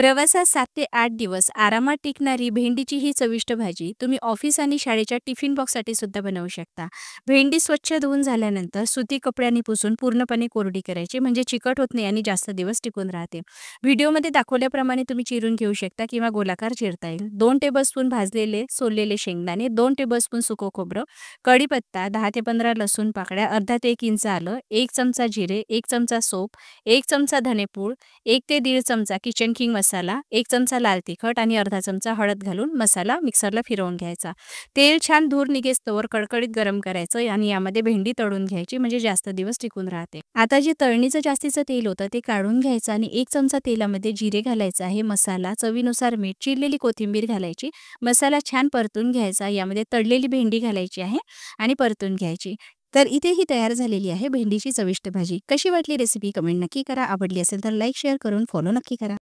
प्रवासात 7 ते 8 दिवस आरामात टिकणारी भेंडीची ही चविष्ट भाजी तुम्ही ऑफिस आणि शाळेच्या टिफिन बॉक्ससाठी सुद्धा बनवू शकता. भेंडी स्वच्छ धुवून झाल्यानंतर सुती कपड्यांनी पुसून पूर्णपणे कोरडी करायची, म्हणजे चिकट होत नाही आणि जास्त दिवस टिकून राहते. व्हिडिओमध्ये दाखवल्याप्रमाणे तुम्ही चिरून घेऊ शकता किंवा गोलाकार चिरता येईल. 2 टेबलस्पून भाजलेले सोललेले शेंगदाणे, 2 टेबलस्पून सुकं खोबरं, कढीपत्ता, 10 ते 15 लसूण पाकळ्या, अर्धा ते 1 इंच आलं, 1 चमचा जिरे, 1 चमचा सोप, 1 चमचा धनेपूड, 1 ते 1.5 चमचा किचन किंग मसाला, 1 चमचा लाल तिखट आणि अर्धा चमचा हळद घालून मसाला मिक्सरला फिरवून घ्यायचा. तेल छान धूर निघेस्तोवर कडकडीत गरम करायचं आणि यामध्ये भेंडी तळून घ्यायची, म्हणजे जास्त दिवस टिकून राहते. आता जे तळणीचं जास्तीचं तेल होतं ते काढून घ्यायचं आणि 1 चमचा तेलामध्ये जिरे घालायचं आहे, मसाला, चवीनुसार मीठ, चिरलेली कोथिंबीर घालायची. मसाला छान परतून घ्यायचा. यामध्ये तळलेली भेंडी घालायची आहे आणि परतून घ्यायची. तर इथे ही तयार झालेली आहे भेंडीची चविष्ट भाजी. कशी वाटली रेसिपी कमेंट नक्की करा. आवडली असेल तर लाईक शेअर करून फॉलो नक्की करा.